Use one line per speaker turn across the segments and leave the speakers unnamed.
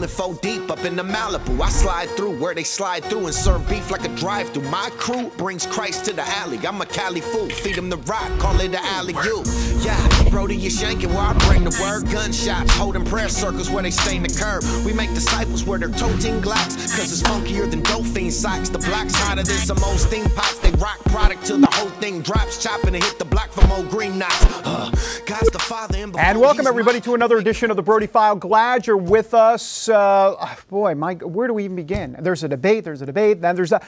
rolling 4 deep up in the Malibu. I slide through where they slide through and serve beef like a drive-through. My crew brings Christ to the alley. I'm a Cali fool, feed him the rock, call it the alley-oop. Yeah, Brody, you shanking where I bring the word. Gunshots, holding prayer circles where they stain the curb. We make disciples where they're toting glocks, cause it's funkier than dope fiend socks. The black side of this, some old steam pots. They rock product till the whole thing drops, chopping and hit the block from old green knots. God's the Father.
And welcome everybody to another edition of the Brody File. Glad you're with us. Boy, Mike, where do we even begin? There's a debate, then there's a...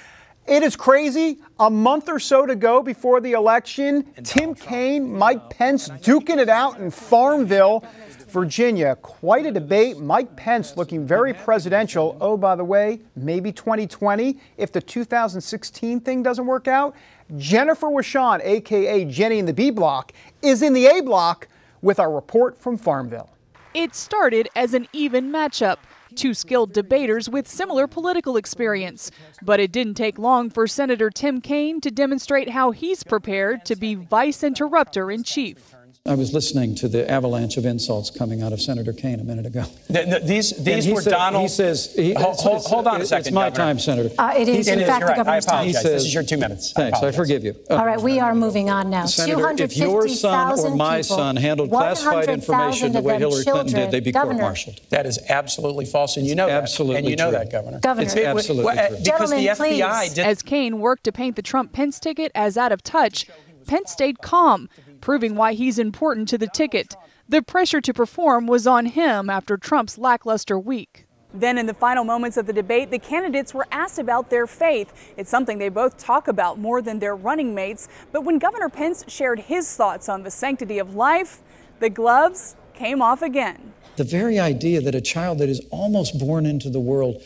It is crazy. A month or so to go before the election. Tim Kaine, Mike Pence duking it out in Farmville, Virginia. Quite a debate. Mike Pence looking very presidential. Oh, by the way, maybe 2020 if the 2016 thing doesn't work out. Jennifer Wishon, a.k.a. Jenny in the B block, is in the A block with our report from Farmville.
It started as an even matchup. 2 skilled debaters with similar political experience. But it didn't take long for Senator Tim Kaine to demonstrate how he's prepared to be vice interrupter in chief.
I was listening to the avalanche of insults coming out of Senator Kaine a minute ago.
These were Donald.
He says,
hold on a second.
It's my
Governor.
time, Senator.
It is, in fact, the governor's time.
I apologize. This is your 2 minutes.
Thanks. I forgive you.
All right, we are moving on now.
Senator, if your son or my son handled classified information the way Hillary Clinton did, they'd be court-martialed.
That is absolutely false, and you know that.
Absolutely
and you know
true.
that, Governor.
It's absolutely true.
Because the FBI did.
As Kaine worked to paint the Trump-Pence ticket as out of touch, Pence stayed calm, proving why he's important to the ticket. The pressure to perform was on him after Trump's lackluster week. Then in the final moments of the debate, the candidates were asked about their faith. It's something they both talk about more than their running mates. But when Governor Pence shared his thoughts on the sanctity of life, the gloves came off again.
The very idea that a child that is almost born into the world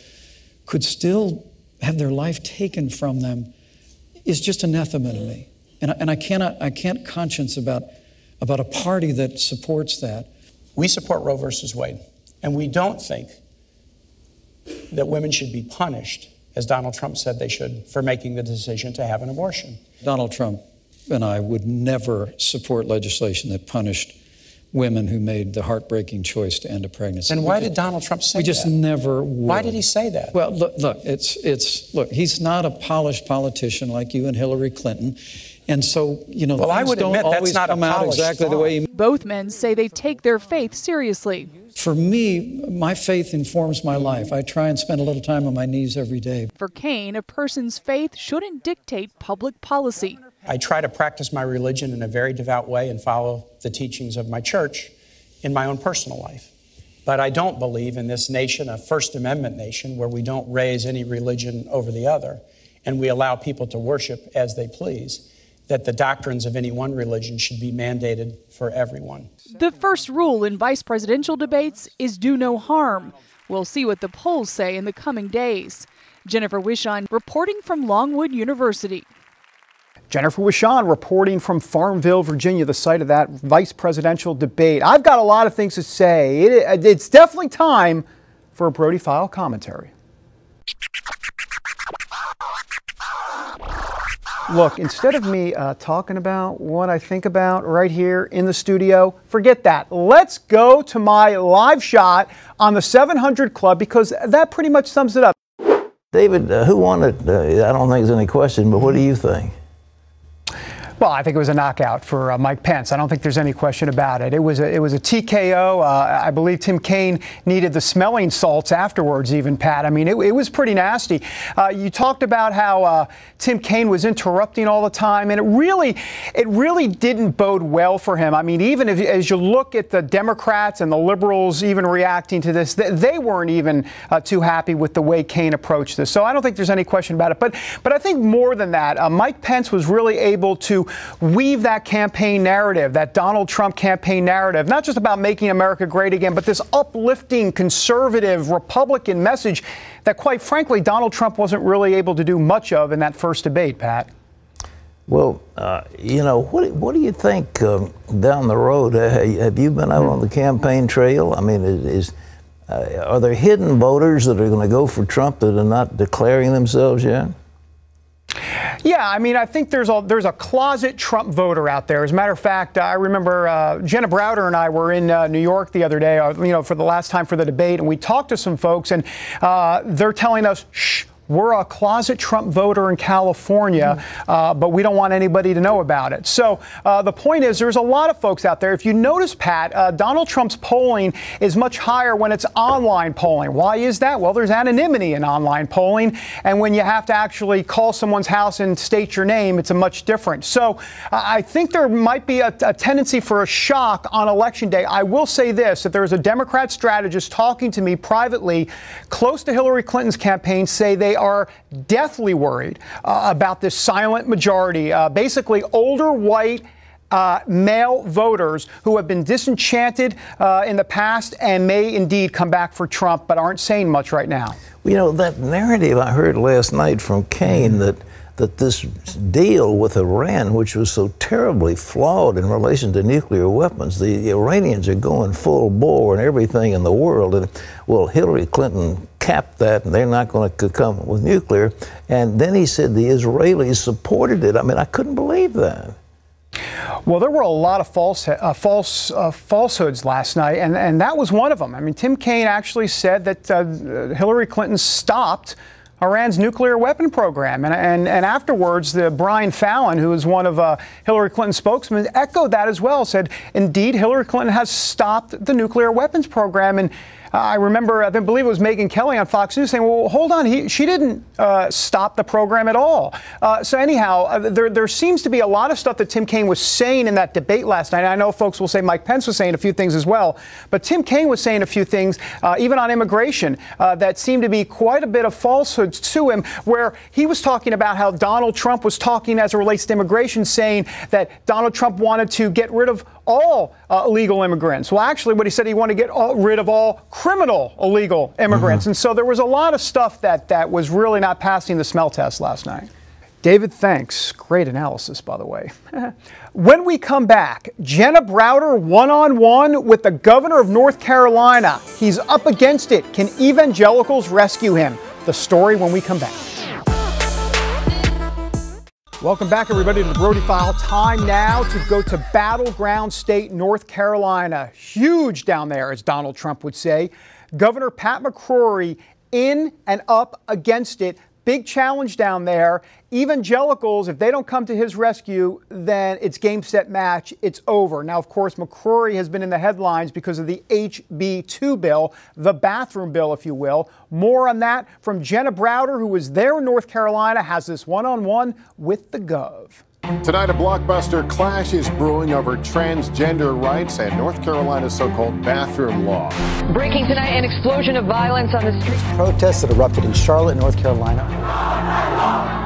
could still have their life taken from them is just anathema to me. And I can't conscience about a party that supports that.
We support Roe versus Wade, and we don't think that women should be punished, as Donald Trump said they should, for making the decision to have an abortion.
Donald Trump and I would never support legislation that punished women who made the heartbreaking choice to end a pregnancy.
Then why did Donald Trump say that?
We just never would.
Why did he say that?
Well, look, he's not a polished politician like you and Hillary Clinton. And so,
well, I would
don't
admit
always
that's not
come out exactly the way he...
Both men say they take their faith seriously.
For me, my faith informs my life. I try and spend a little time on my knees every day.
For Kaine, a person's faith shouldn't dictate public policy.
I try to practice my religion in a very devout way and follow the teachings of my church in my own personal life. But I don't believe in this nation, a First Amendment nation, where we don't raise any religion over the other and we allow people to worship as they please, that the doctrines of any one religion should be mandated for everyone.
The first rule in vice presidential debates is do no harm. We'll see what the polls say in the coming days. Jennifer Wishon reporting from Longwood University.
Jennifer Wishon reporting from Farmville, Virginia, the site of that vice presidential debate. I've got a lot of things to say. It's definitely time for a Brody File commentary. Look, instead of me talking about what I think about right here in the studio, forget that. Let's go to my live shot on the 700 Club because that pretty much sums it up.
David, who won it? I don't think there's any question, but what do you think?
Well, I think it was a knockout for Mike Pence. I don't think there's any question about it. It was a TKO. I believe Tim Kaine needed the smelling salts afterwards even, Pat. I mean, it was pretty nasty. You talked about how Tim Kaine was interrupting all the time, and it really didn't bode well for him. I mean, even as you look at the Democrats and the liberals even reacting to this, they weren't even too happy with the way Kaine approached this. So I don't think there's any question about it. But I think more than that, Mike Pence was really able to weave that campaign narrative, that Donald Trump campaign narrative, not just about making America great again, but this uplifting conservative Republican message that, quite frankly, Donald Trump wasn't really able to do much of in that first debate, Pat.
Well, what do you think down the road? Have you been out on the campaign trail? I mean, are there hidden voters that are going to go for Trump that are not declaring themselves yet?
Yeah, I mean, I think there's a closet Trump voter out there. As a matter of fact, I remember Jenna Browder and I were in New York the other day, for the last time for the debate, and we talked to some folks, and they're telling us, shh, we're a closet Trump voter in California, but we don't want anybody to know about it. So the point is, there's a lot of folks out there. If you notice, Pat, Donald Trump's polling is much higher when it's online polling. Why is that? Well, there's anonymity in online polling, and when you have to actually call someone's house and state your name, it's a much different. So I think there might be a tendency for a shock on Election Day. I will say this, that there's a Democrat strategist talking to me privately close to Hillary Clinton's campaign, say they are deathly worried about this silent majority, basically older white male voters who have been disenchanted in the past and may indeed come back for Trump, but aren't saying much right now.
You know, that narrative I heard last night from Kaine that this deal with Iran, which was so terribly flawed in relation to nuclear weapons, the Iranians are going full bore and everything in the world, and well, Hillary Clinton capped that, and they're not going to come with nuclear. And then he said the Israelis supported it. I mean, I couldn't believe that.
Well, there were a lot of falsehoods last night, and that was one of them. I mean, Tim Kaine actually said that Hillary Clinton stopped Iran's nuclear weapon program. And afterwards, Brian Fallon, who is one of Hillary Clinton's spokesmen, echoed that as well, said, indeed, Hillary Clinton has stopped the nuclear weapons program. And I remember, I believe it was Megyn Kelly on Fox News saying, well, hold on, she didn't stop the program at all. So anyhow, there seems to be a lot of stuff that Tim Kaine was saying in that debate last night. And I know folks will say Mike Pence was saying a few things as well, but Tim Kaine was saying a few things, even on immigration, that seemed to be quite a bit of falsehoods to him, where he was talking about how Donald Trump was talking as it relates to immigration, saying that Donald Trump wanted to get rid of all illegal immigrants. Well, actually, what he said, he wanted to get rid of all criminal illegal immigrants. And so there was a lot of stuff that was really not passing the smell test last night. David, thanks. Great analysis, by the way. When we come back, Jenna Browder one-on-one with the governor of North Carolina. He's up against it. Can evangelicals rescue him? The story when we come back. Welcome back, everybody, to the Brody File. Time now to go to battleground state North Carolina. Huge down there, as Donald Trump would say. Governor Pat McCrory in and up against it. Big challenge down there. Evangelicals, if they don't come to his rescue, then it's game, set, match. It's over. Now, of course, McCrory has been in the headlines because of the HB2 bill, the bathroom bill, if you will. More on that from Jenna Browder, who was there in North Carolina, has this one-on-one with the Gov.
Tonight, a blockbuster clash is brewing over transgender rights and North Carolina's so-called bathroom law.
Breaking tonight, an explosion of violence on the streets.
Protests that erupted in Charlotte, North Carolina.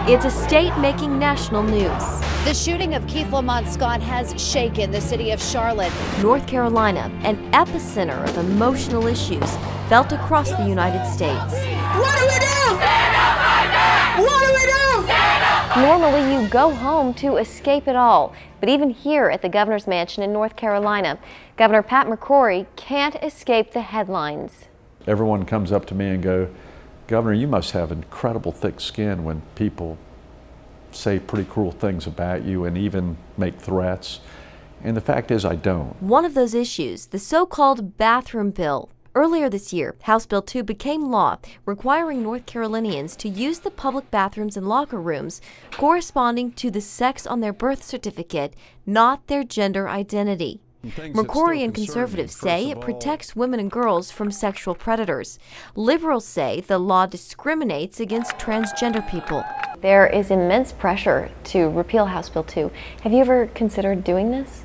It's a state making national news.
The shooting of Keith Lamont Scott has shaken the city of Charlotte.
North Carolina, an epicenter of emotional issues felt across the United States.
What do we do? Stand up right now! What do we do? Stand up!
Normally you go home to escape it all, but even here at the governor's mansion in North Carolina, Governor Pat McCrory can't escape the headlines.
Everyone comes up to me and go, Governor, you must have incredible thick skin when people say pretty cruel things about you and even make threats. And the fact is, I don't.
One of those issues, the so-called bathroom bill. Earlier this year, House Bill 2 became law, requiring North Carolinians to use the public bathrooms and locker rooms corresponding to the sex on their birth certificate, not their gender identity. McCrory and conservatives say it protects women and girls from sexual predators. Liberals say the law discriminates against transgender people.
There is immense pressure to repeal House Bill 2. Have you ever considered doing this?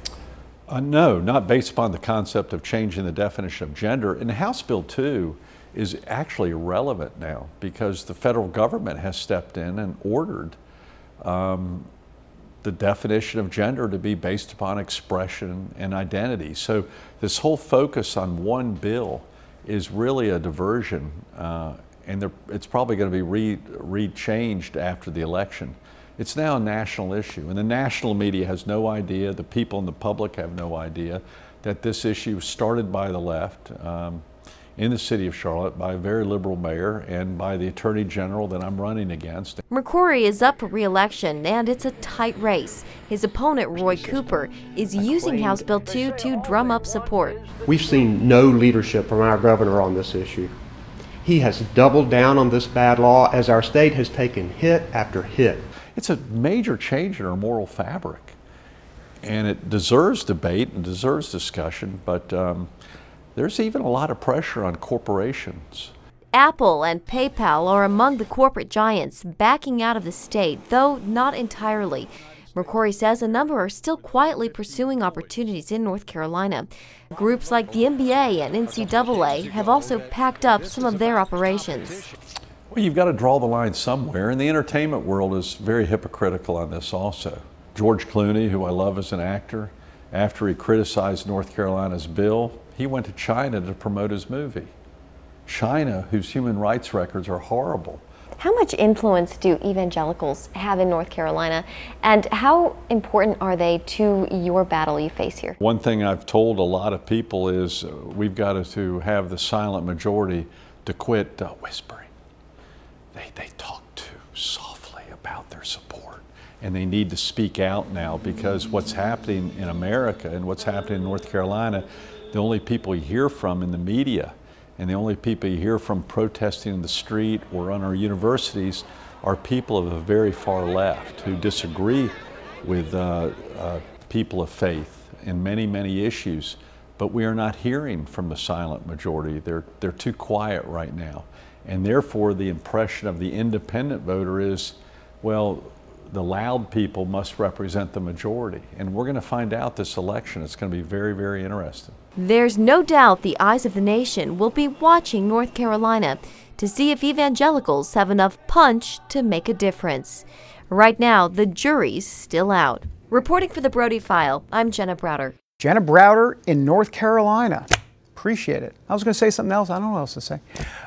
No, not based upon the concept of changing the definition of gender. And House Bill 2 is actually irrelevant now because the federal government has stepped in and ordered the definition of gender to be based upon expression and identity. So this whole focus on one bill is really a diversion, and it's probably going to be re-changed after the election. It's now a national issue, and the national media has no idea, the people in the public have no idea that this issue started by the left. in the city of Charlotte by a very liberal mayor and by the attorney general that I'm running against.
McCrory is up for re-election, and it's a tight race. His opponent, Roy Cooper, is using House Bill 2 to drum up support.
We've seen no leadership from our governor on this issue. He has doubled down on this bad law as our state has taken hit after hit.
It's a major change in our moral fabric, and it deserves debate and deserves discussion, but there's even a lot of pressure on corporations.
Apple and PayPal are among the corporate giants backing out of the state, though not entirely. McCrory says a number are still quietly pursuing opportunities in North Carolina. Groups like the NBA and NCAA have also packed up some of their operations.
Well, you've got to draw the line somewhere, and the entertainment world is very hypocritical on this also. George Clooney, who I love as an actor, after he criticized North Carolina's bill, he went to China to promote his movie. China, whose human rights records are horrible.
How much influence do evangelicals have in North Carolina, and how important are they to your battle you face here?
One thing I've told a lot of people is we've got to have the silent majority to quit whispering. They talk too softly about their support, and they need to speak out now, because what's happening in America and what's happening in North Carolina, the only people you hear from in the media and the only people you hear from protesting in the street or on our universities are people of the very far left who disagree with people of faith in many, many issues. But we are not hearing from the silent majority. They're too quiet right now. And therefore, the impression of the independent voter is, well, the loud people must represent the majority. And we're going to find out this election. It's going to be very, very interesting.
There's no doubt the eyes of the nation will be watching North Carolina to see if evangelicals have enough punch to make a difference. Right now, the jury's still out. Reporting for the Brody File, I'm Jenna Browder.
Jenna Browder in North Carolina. Appreciate it. I was going to say something else. I don't know what else to say.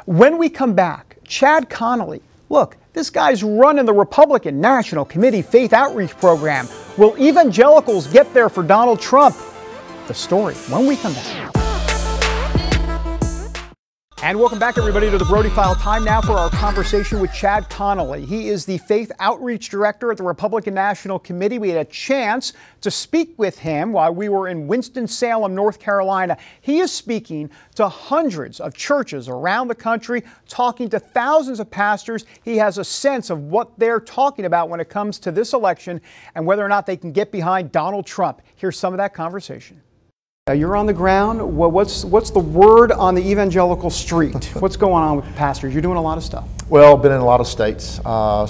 When we come back, Chad Connolly. Look, this guy's running the Republican National Committee Faith Outreach Program. Will evangelicals get there for Donald Trump? The story when we come back. And welcome back, everybody, to the Brody File. Time now for our conversation with Chad Connolly. He is the Faith Outreach Director at the Republican National Committee. We had a chance to speak with him while we were in Winston-Salem, North Carolina. He is speaking to hundreds of churches around the country, talking to thousands of pastors. He has a sense of what they're talking about when it comes to this election and whether or not they can get behind Donald Trump. Here's some of that conversation. You're on the ground. What's the word on the evangelical street? What's going on with the pastors? You're doing a lot of stuff.
Well, I've been in a lot of states,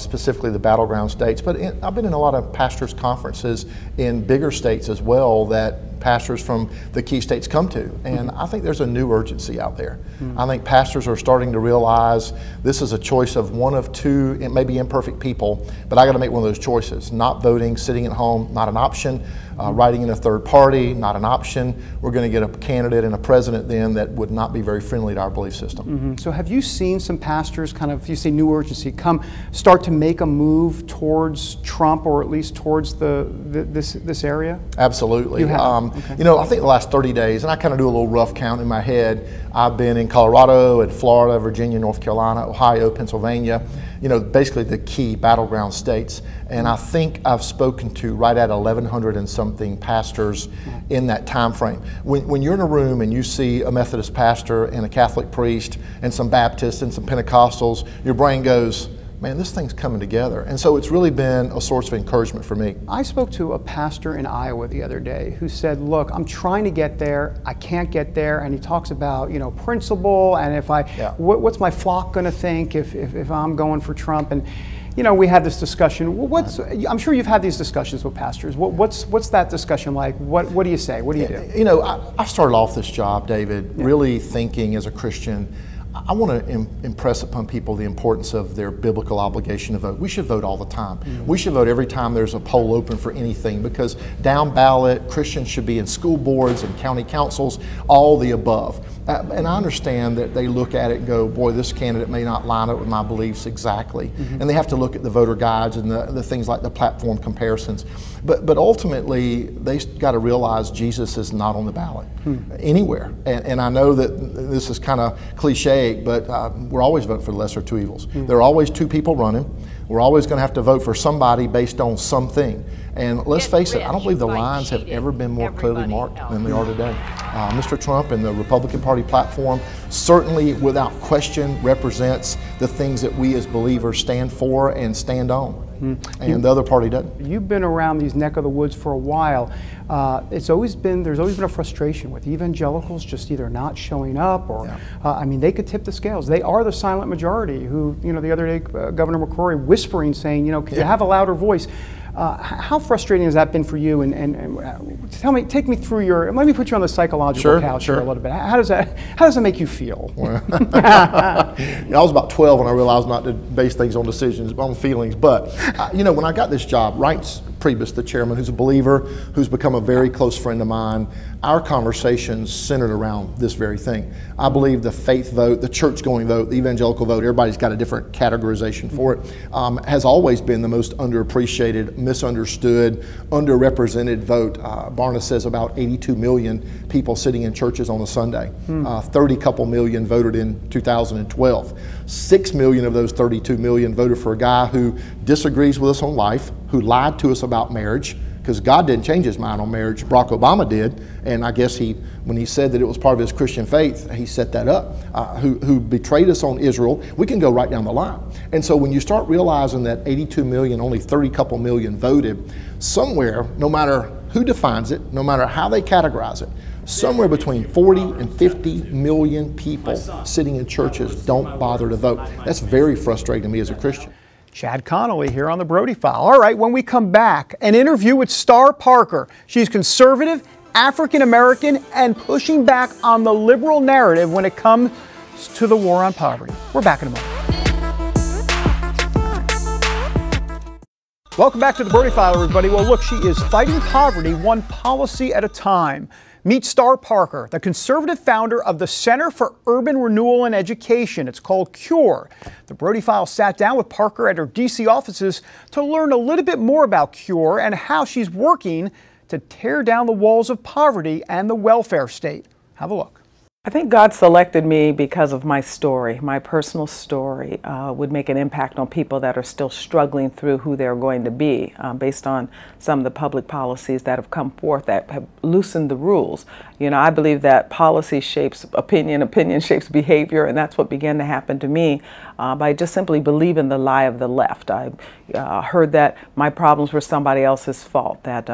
specifically the battleground states, but I've been in a lot of pastors' conferences in bigger states as well that pastors from the key states come to. And I think there's a new urgency out there. I think pastors are starting to realize this is a choice of one of two, it may be imperfect people, but I got to make one of those choices. Not voting, sitting at home, not an option. Writing in a third party, not an option. We're going to get a candidate and a president then that would not be very friendly to our belief system.
So have you seen some pastors kind of, you say new urgency, start to make a move towards Trump, or at least towards this area?
Absolutely.
You have?
Okay. You know, I think the last 30 days, and I kind of do a little rough count in my head, I've been in Colorado, and Florida, Virginia, North Carolina, Ohio, Pennsylvania, you know, basically the key battleground states. And I think I've spoken to right at 1,100 and something pastors in that time frame. When you're in a room and you see a Methodist pastor and a Catholic priest and some Baptists and some Pentecostals, your brain goes, man, this thing's coming together. And so it's really been a source of encouragement for me.
I spoke to a pastor in Iowa the other day who said, look, I'm trying to get there, I can't get there. And he talks about, you know, principle, and if what's my flock going to think if I'm going for Trump? And you know, we had this discussion. I'm sure you've had these discussions with pastors. What's that discussion like? What do you say? What do you do?
You know, I started off this job, David, really thinking as a Christian, I want to impress upon people the importance of their biblical obligation to vote. We should vote all the time. We should vote every time there's a poll open for anything, because down ballot, Christians should be in school boards and county councils, all the above. And I understand that they look at it and go, boy, this candidate may not line up with my beliefs exactly. And they have to look at the voter guides and the things like the platform comparisons. But ultimately, they got to realize Jesus is not on the ballot anywhere. And I know that this is kind of cliche, but we're always voting for the lesser of two evils. There are always two people running. We're always going to have to vote for somebody based on something. And let's face it, I don't believe the lines have ever been more clearly marked than they are today. Mr. Trump and the Republican Party platform certainly, without question, represents the things that we as believers stand for and stand on. And the other party doesn't.
You've been around these neck of the woods for a while. There's always been a frustration with evangelicals just either not showing up or, I mean, they could tip the scales. They are the silent majority who, you know, the other day, Governor McCrory whispering, saying, you know, could you have a louder voice? How frustrating has that been for you? And take me through let me put you on the psychological couch here a little bit. How does that make you feel? Well,
I was about 12 when I realized not to base things on decisions, but on feelings. But you know, when I got this job, Reince Priebus, the chairman, who's a believer, who's become a very close friend of mine, our conversations centered around this very thing. I believe the faith vote, the church-going vote, the evangelical vote, everybody's got a different categorization for it, has always been the most underappreciated, misunderstood, underrepresented vote. Barna says about 82 million people sitting in churches on a Sunday. 30 couple million voted in 2012. 6 million of those 32 million voted for a guy who disagrees with us on life, who lied to us about marriage, because God didn't change his mind on marriage. Barack Obama did, and I guess when he said that it was part of his Christian faith, he set that up. Who betrayed us on Israel. We can go right down the line. And so when you start realizing that 82 million, only 30 couple million voted, somewhere, no matter who defines it, no matter how they categorize it, somewhere between 40 and 50 million people sitting in churches don't bother to vote. That's very frustrating to me as a Christian.
Chad Connolly here on the Brody File. All right, when we come back, an interview with Star Parker. She's conservative, African-American, and pushing back on the liberal narrative when it comes to the war on poverty. We're back in a moment. Welcome back to the Brody File, everybody. Well, look, she is fighting poverty one policy at a time. Meet Star Parker, the conservative founder of the Center for Urban Renewal and Education. It's called CURE. The Brody File sat down with Parker at her D.C. offices to learn a little bit more about CURE and how she's working to tear down the walls of poverty and the welfare state. Have a look.
I think God selected me because of my story. My personal story would make an impact on people that are still struggling through who they're going to be based on some of the public policies that have come forth that have loosened the rules. You know, I believe that policy shapes opinion, opinion shapes behavior, and that's what began to happen to me by just simply believing the lie of the left. I heard that my problems were somebody else's fault, that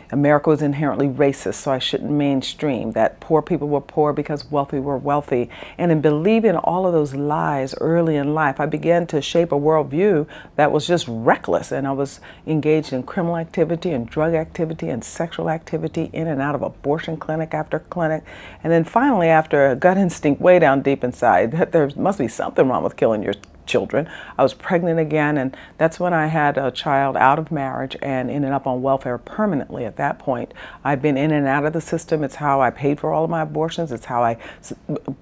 America was inherently racist, so I shouldn't mainstream, that poor people were poor because wealthy were wealthy. And in believing all of those lies early in life, I began to shape a worldview that was just reckless, and I was engaged in criminal activity and drug activity and sexual activity in and out of abortion clinic after clinic. And then finally, after a gut instinct way down deep inside, that there must be something wrong with killing your children, I was pregnant again, and that's when I had a child out of marriage and ended up on welfare permanently at that point. I've been in and out of the system. It's how I paid for all of my abortions. It's how I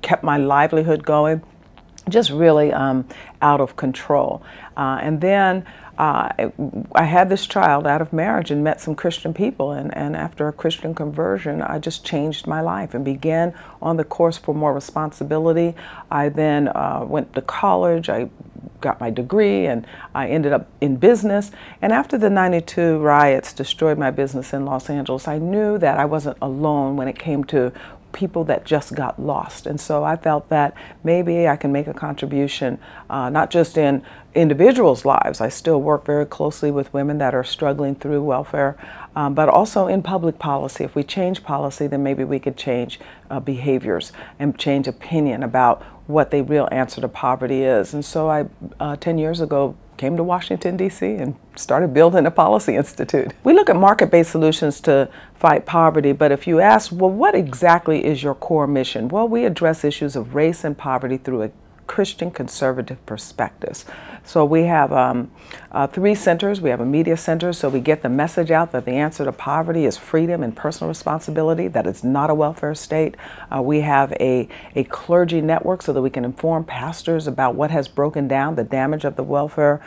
kept my livelihood going. Just really out of control. And then I had this child out of marriage and met some Christian people, and after a Christian conversion, I just changed my life and began on the course for more responsibility. I then went to college, I got my degree, and I ended up in business. And after the '92 riots destroyed my business in Los Angeles, I knew that I wasn't alone when it came to people that just got lost. And so I felt that maybe I can make a contribution, not just in individuals' lives. I still work very closely with women that are struggling through welfare, but also in public policy. If we change policy, then maybe we could change behaviors and change opinion about what the real answer to poverty is. And so I, 10 years ago, came to Washington, D.C. and started building a policy institute. We look at market-based solutions to fight poverty, but if you ask, well, what exactly is your core mission? Well, we address issues of race and poverty through Christian conservative perspectives. So we have 3 centers. We have a media center, so we get the message out that the answer to poverty is freedom and personal responsibility, that it's not a welfare state. We have a clergy network so that we can inform pastors about what has broken down, the damage of the welfare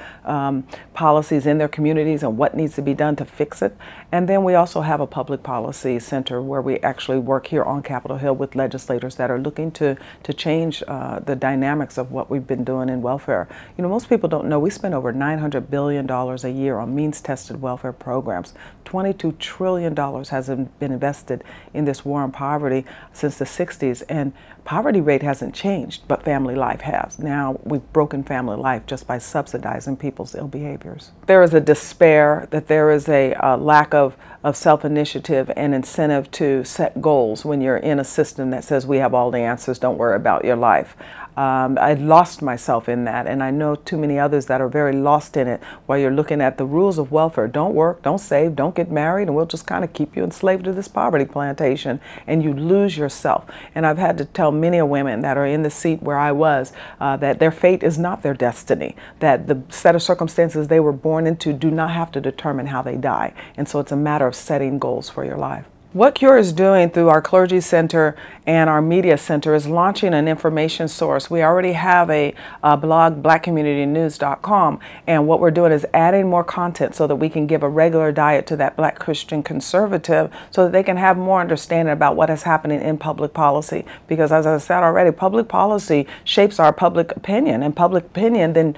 policies in their communities and what needs to be done to fix it. And then we also have a public policy center where we actually work here on Capitol Hill with legislators that are looking to change the dynamics of what we've been doing in welfare. You know, most people don't know we spend over $900 billion a year on means-tested welfare programs. $22 trillion has been invested in this war on poverty since the 60s, and poverty rate hasn't changed, but family life has. Now we've broken family life just by subsidizing people's ill behaviors. There is a despair that there is a lack of self-initiative and incentive to set goals when you're in a system that says we have all the answers, don't worry about your life. I lost myself in that, and I know too many others that are very lost in it, while you're looking at the rules of welfare. Don't work, don't save, don't get married, and we'll just kind of keep you enslaved to this poverty plantation, and you lose yourself. And I've had to tell many women that are in the seat where I was that their fate is not their destiny, that the set of circumstances they were born into do not have to determine how they die. And so it's a matter of setting goals for your life. What CURE is doing through our Clergy Center and our Media Center is launching an information source. We already have a blog, blackcommunitynews.com, and what we're doing is adding more content so that we can give a regular diet to that Black Christian conservative so that they can have more understanding about what is happening in public policy. Because as I said already, public policy shapes our public opinion, and public opinion then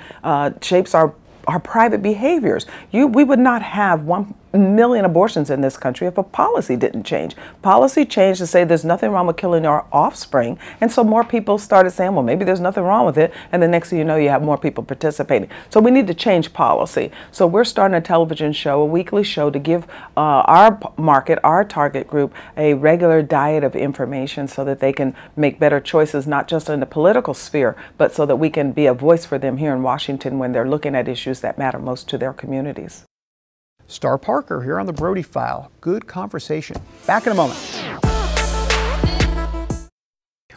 shapes our private behaviors. We would not have 1 million abortions in this country if a policy didn't change. Policy changed to say there's nothing wrong with killing our offspring, and so more people started saying, well, maybe there's nothing wrong with it, and the next thing you know, you have more people participating. So we need to change policy. So we're starting a television show, a weekly show, to give our market, our target group, a regular diet of information so that they can make better choices, not just in the political sphere, but so that we can be a voice for them here in Washington when they're looking at issues that matter most to their communities.
Star Parker here on the Brody File. Good conversation. Back in a moment.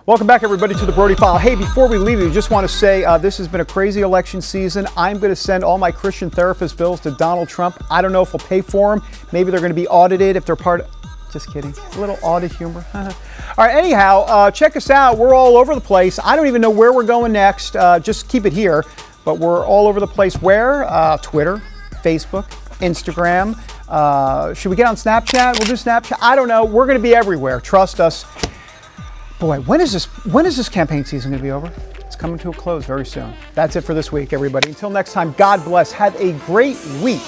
Welcome back, everybody, to the Brody File. Hey, before we leave, we just want to say this has been a crazy election season. I'm going to send all my Christian therapist bills to Donald Trump. I don't know if he'll pay for them. Maybe they're going to be audited if they're part of... Just kidding. A little audit humor. All right, anyhow, check us out. We're all over the place. I don't even know where we're going next. Just keep it here. But we're all over the place. Where? Twitter, Facebook, Instagram. Should we get on Snapchat? We'll do Snapchat. I don't know. We're going to be everywhere. Trust us. Boy, when is this campaign season going to be over? It's coming to a close very soon. That's it for this week, everybody. Until next time, God bless. Have a great week.